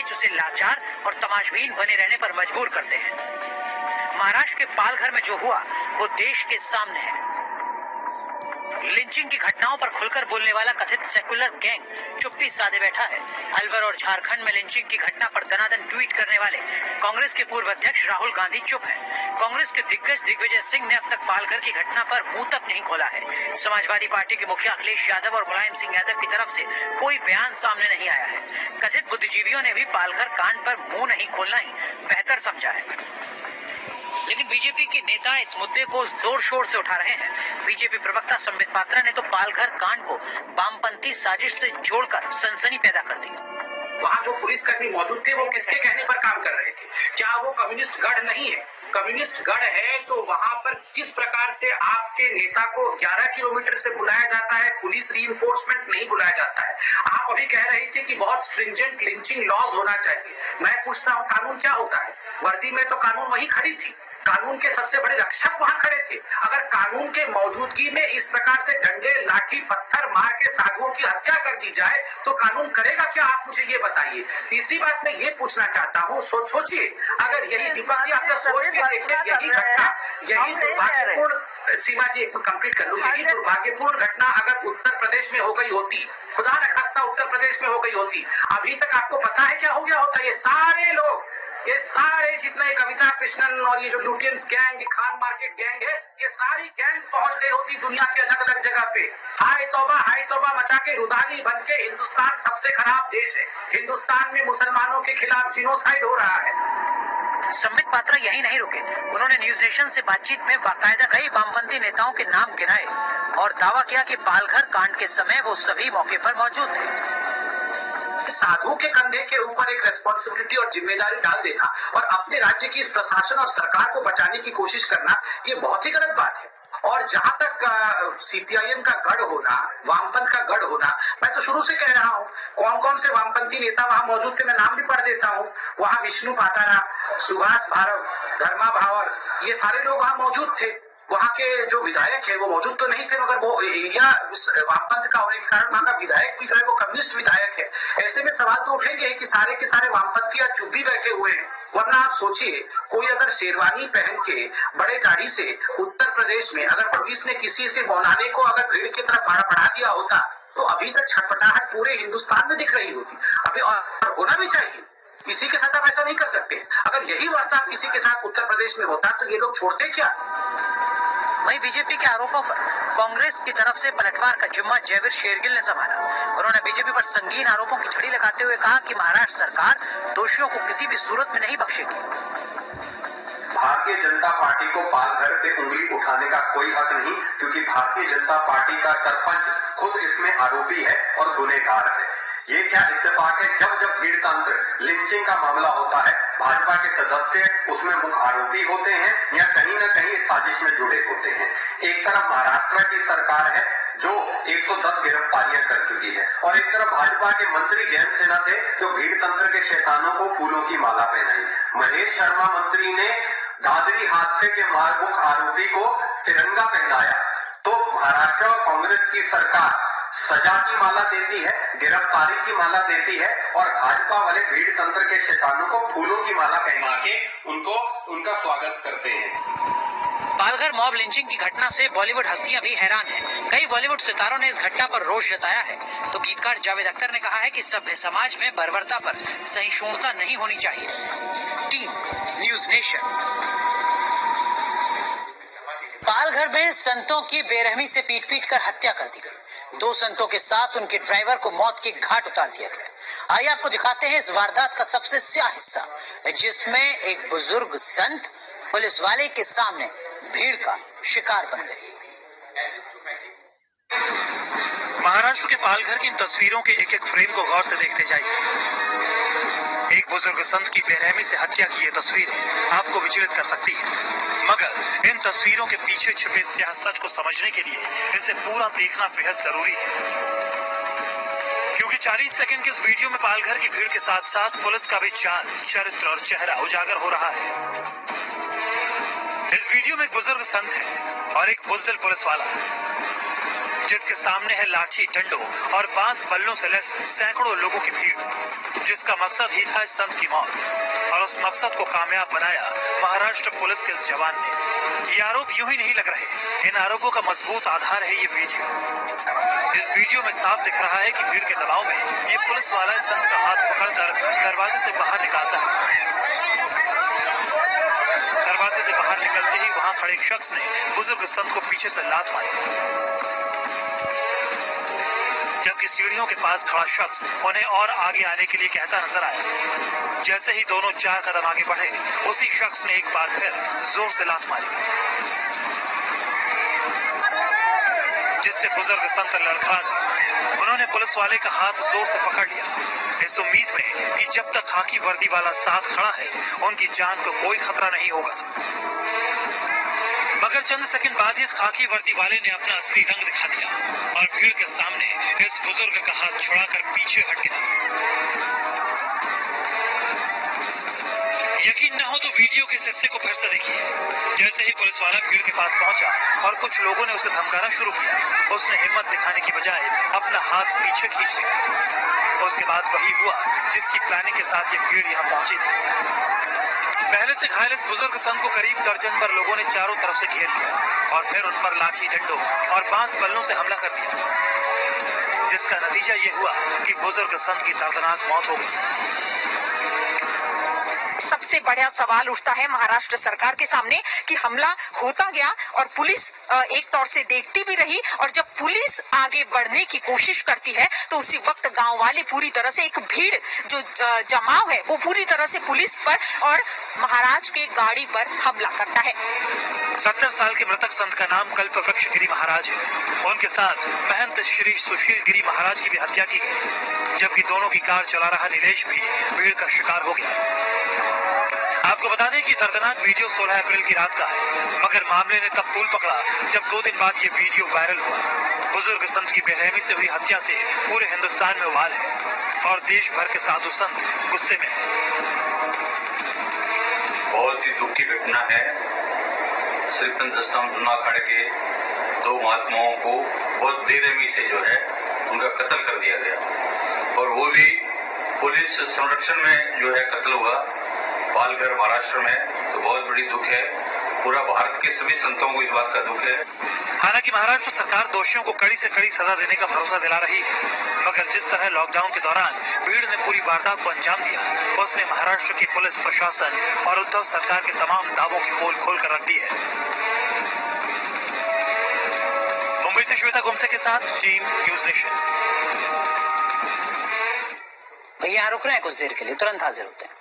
अंग्रेज उसे लाचार और तमाशबीन बने रहने पर मजबूर करते हैं। महाराष्ट्र के पालघर में जो हुआ वो देश के सामने है। लिंचिंग की घटनाओं पर खुलकर बोलने वाला कथित सेकुलर गैंग चुप्पी साधे बैठा है। अलवर और झारखंड में लिंचिंग की घटना पर दनादन ट्वीट करने वाले कांग्रेस के पूर्व अध्यक्ष राहुल गांधी चुप हैं। कांग्रेस के दिग्गज दिग्विजय सिंह ने अब तक पालघर की घटना पर मुंह तक नहीं खोला है। समाजवादी पार्टी के मुखिया अखिलेश यादव और मुलायम सिंह यादव की तरफ से कोई बयान सामने नहीं आया है। कथित बुद्धिजीवियों ने भी पालघर कांड पर मुंह नहीं खोलना ही बेहतर समझा है, लेकिन बीजेपी के नेता इस मुद्दे को जोर शोर से उठा रहे हैं। बीजेपी प्रवक्ता संबित पात्रा ने तो पालघर कांड को वामपंथी साजिश से जोड़कर सनसनी पैदा कर दी। वहाँ जो पुलिसकर्मी मौजूद थे वो किसके कहने पर काम कर रहे थे? क्या वो कम्युनिस्ट गढ़ नहीं है? कम्युनिस्ट गढ़ है तो वहाँ पर किस प्रकार से आपके नेता को 11 किलोमीटर से बुलाया जाता है, पुलिस रीइंफोर्समेंट नहीं बुलाया जाता है? आप अभी कह रहे थे कि बहुत स्ट्रिंजेंट लिंचिंग लॉज होना चाहिए। मैं पूछता हूँ कानून क्या होता है? वर्दी में तो कानून वही खड़ी थी, कानून के सबसे बड़े रक्षक वहां खड़े थे। अगर कानून के मौजूदगी में इस प्रकार से डंडे लाठी पत्थर मार के साधुओं की हत्या कर दी जाए तो कानून करेगा क्या, आप मुझे ये बताइए। तीसरी बात मैं ये पूछना चाहता हूँ, सोचिए अगर यही दीपक जी आपने सोच के देखिए यही घटना, यही दुर्भाग्यपूर्ण, सीमा जी एक कंप्लीट कर लूं, यही दुर्भाग्यपूर्ण घटना अगर उत्तर प्रदेश में हो गई होती, खुदा न खास्ता उत्तर प्रदेश में हो गई होती, अभी तक आपको पता है क्या हो गया होता? ये सारे लोग, ये सारे जितने कविता कृष्णन और ये जो Lutyens gang, Khan market gang है, ये सारी गैंग पहुंच गई होती दुनिया के अलग अलग जगह पे। हाय तौबा मचा के रुदाली बन के हिंदुस्तान सबसे खराब देश है, हिंदुस्तान में मुसलमानों के खिलाफ जिनोसाइड हो रहा है। संबित पात्रा यही नहीं रुके, उन्होंने न्यूज नेशन से बातचीत में बाकायदा कई वामपंथी नेताओं के नाम गिनाए और दावा किया कि पालघर कांड के समय वो सभी मौके पर मौजूद थे। साधु के कंधे के ऊपर एक रेस्पॉन्सिबिलिटी और जिम्मेदारी डाल देना और अपने राज्य की प्रशासन और सरकार को बचाने की कोशिश करना, ये बहुत ही गलत बात है। और जहां तक सीपीआईएम का गढ़ होना, वामपंथ का गढ़ होना, मैं तो शुरू से कह रहा हूँ कौन कौन से वामपंथी नेता वहां मौजूद थे, मैं नाम भी पढ़ देता हूँ। वहां विष्णु पातारा, सुभाष भारव, धर्मा भावर, ये सारे लोग वहां मौजूद थे। वहां के जो विधायक है वो मौजूद तो नहीं थे, मगर वो एरिया वामपंथ का होने के कारण वहां का विधायक भी जो है वो कम्युनिस्ट विधायक है। ऐसे में सवाल तो उठेंगे कि सारे के सारे वामपंथी चुप भी बैठे हुए हैं। वरना आप सोचिए, कोई अगर शेरवानी पहन के बड़े दाढ़ी से उत्तर प्रदेश में अगर पुलिस ने किसी से मौलाने को अगर भीड़ की तरफ बढ़ा दिया होता तो अभी तक छटपटाहट पूरे हिंदुस्तान में दिख रही होती। अभी और होना भी चाहिए, किसी के साथ आप ऐसा नहीं कर सकते। अगर यही वार्ता किसी के साथ उत्तर प्रदेश में होता तो ये लोग छोड़ते क्या? वहीं बीजेपी के आरोपों पर कांग्रेस की तरफ से पलटवार का जिम्मा जयवीर शेरगिल ने संभाला। उन्होंने बीजेपी पर संगीन आरोपों की छड़ी लगाते हुए कहा कि महाराष्ट्र सरकार दोषियों को किसी भी सूरत में नहीं बख्शेगी। भारतीय जनता पार्टी को पालघर पे उंगली उठाने का कोई हक नहीं, क्योंकि भारतीय जनता पार्टी का सरपंच खुद इसमें आरोपी है और गुनहगार है। ये क्या इत्तेफाक है, जब जब भीड़ तंत्र लिंचिंग का मामला होता है भाजपा के सदस्य उसमें मुख्य आरोपी होते हैं या कहीं न कहीं इस साजिश में जुड़े होते हैं। एक तरफ महाराष्ट्र की सरकार है जो 110 गिरफ्तारियां कर चुकी है और एक तरफ भाजपा के मंत्री जयंत सिन्हा थे जो भीड़ तंत्र के शैतानों को फूलों की माला पहनाई। महेश शर्मा मंत्री ने दादरी हादसे के मुख्य आरोपी को तिरंगा पहनाया। तो महाराष्ट्र और कांग्रेस की सरकार सजा की माला देती है, गिरफ्तारी की माला देती है और भाजपा वाले भीड़ तंत्र के शैतानों को फूलों की माला पहना के उनका स्वागत करते हैं। पालघर मॉब लिंचिंग की घटना से बॉलीवुड हस्तियां भी हैरान हैं। कई बॉलीवुड सितारों ने इस घटना पर रोष जताया है। तो गीतकार जावेद अख्तर ने कहा है कि सभ्य समाज में बर्बरता पर सहिष्णुता नहीं होनी चाहिए। Team news nation. पालघर में संतों की बेरहमी से पीट कर हत्या कर दी गई। 2 संतों के साथ उनके ड्राइवर को मौत के घाट उतार दिया गया। आइए आपको दिखाते हैं इस वारदात का सबसे स्याह हिस्सा, जिसमें एक बुजुर्ग संत पुलिस वाले के सामने भीड़ का शिकार बन गए। महाराष्ट्र के पालघर की इन तस्वीरों के एक एक फ्रेम को गौर से देखते जाइए। एक बुजुर्ग संत की बेरहमी से हत्या की ये तस्वीरें आपको विचलित कर सकती है, मगर इन तस्वीरों के पीछे छिपे स्याह सच को समझने के लिए इसे पूरा देखना बेहद जरूरी है, क्योंकि 40 सेकंड के इस वीडियो में पालघर की भीड़ के साथ साथ पुलिस का भी चाल, चरित्र और चेहरा उजागर हो रहा है। इस वीडियो में एक बुजुर्ग संत है और एक बुज़दिल पुलिस वाला, जिसके सामने है लाठी, डंडों और बांस बल्लों से लैस सैकड़ों लोगों की भीड़, जिसका मकसद ही था इस संत की मौत, और उस मकसद को कामयाब बनाया महाराष्ट्र पुलिस के इस जवान ने। ये आरोप यूं ही नहीं लग रहे, इन आरोपों का मजबूत आधार है ये वीडियो। इस वीडियो में साफ दिख रहा है कि भीड़ के दबाव में ये पुलिस वाला इस संत का हाथ पकड़कर दरवाजे से बाहर निकालता है। दरवाजे से बाहर निकलते ही वहां खड़े एक शख्स ने बुजुर्ग संत को पीछे से लात मारी, जबकि सीढ़ियों के पास खड़ा शख्स उन्हें और आगे आने के लिए कहता नजर आया। जैसे ही दोनों 4 कदम आगे बढ़े, उसी शख्स ने एक बार फिर जोर से लात मारी, जिससे बुजुर्ग संत लड़खड़ा गए। उन्होंने पुलिस वाले का हाथ जोर से पकड़ लिया, इस उम्मीद में कि जब तक खाकी वर्दी वाला साथ खड़ा है उनकी जान को कोई खतरा नहीं होगा। मगर चंद सेकंड बाद ही इस खाकी वर्दी वाले ने अपना असली रंग दिखा दिया और भीड़ के सामने इस बुजुर्ग का हाथ छुड़ाकर पीछे हट गया। यकीन न हो तो वीडियो के इस हिस्से को फिर से देखिए। जैसे ही पुलिस वाला भीड़ के पास पहुंचा और कुछ लोगों ने उसे धमकाना शुरू किया, उसने हिम्मत दिखाने की बजाय अपना हाथ पीछे खींच लिया। उसके बाद वही हुआ जिसकी प्लानिंग के साथ ये भीड़ यहाँ पहुंची थी। पहले से घायल इस बुजुर्ग संत को करीब दर्जन भर लोगों ने चारों तरफ से घेर लिया और फिर उन पर लाठी डंडों और बांस बल्लों से हमला कर दिया, जिसका नतीजा ये हुआ कि बुजुर्ग संत की दर्दनाक मौत हो गई। सबसे बड़ा सवाल उठता है महाराष्ट्र सरकार के सामने कि हमला होता गया और पुलिस एक तौर से देखती भी रही, और जब पुलिस आगे बढ़ने की कोशिश करती है तो उसी वक्त गांव वाले पूरी तरह से, एक भीड़ जो जमाव है वो पूरी तरह से पुलिस पर और महाराज के गाड़ी पर हमला करता है। 70 साल के मृतक संत का नाम कल्पवृक्ष गिरी महाराज है। उनके साथ महंत श्री सुशील गिरी महाराज की भी हत्या की गई, जबकि दोनों की कार चला रहा नीलेश भी भीड़ का शिकार हो गया। आपको बता दें कि दर्दनाक वीडियो 16 अप्रैल की रात का है, मगर मामले ने तब तूल पकड़ा जब 2 दिन बाद ये वीडियो वायरल हुआ। बुजुर्ग संत की बेरहमी से हुई हत्या से पूरे हिंदुस्तान में उबाल है और देश भर के साधु संत गुस्से में है। बहुत ही दुख की घटना है। श्रीपंत दस्ताम अखाड़े के 2 महात्माओं को बहुत बेरहमी से जो है उनका कत्ल कर दिया गया, और वो भी पुलिस संरक्षण में जो है कत्ल हुआ पालघर महाराष्ट्र में। तो बहुत बड़ी दुख है, पूरा भारत के सभी संतों को इस बात का दुख है। हालांकि महाराष्ट्र सरकार दोषियों को कड़ी से कड़ी सजा देने का भरोसा दिला रही है, मगर जिस तरह लॉकडाउन के दौरान भीड़ ने पूरी वारदात को अंजाम दिया, उसने महाराष्ट्र की पुलिस प्रशासन और उद्धव सरकार के तमाम दावों की पोल खोल कर रख दी है। मुंबई से श्वेता गुमसे के साथ टीम न्यूज नेशन। भैया रुक रहे हैं कुछ देर के लिए, तुरंत हाजिर होते हैं।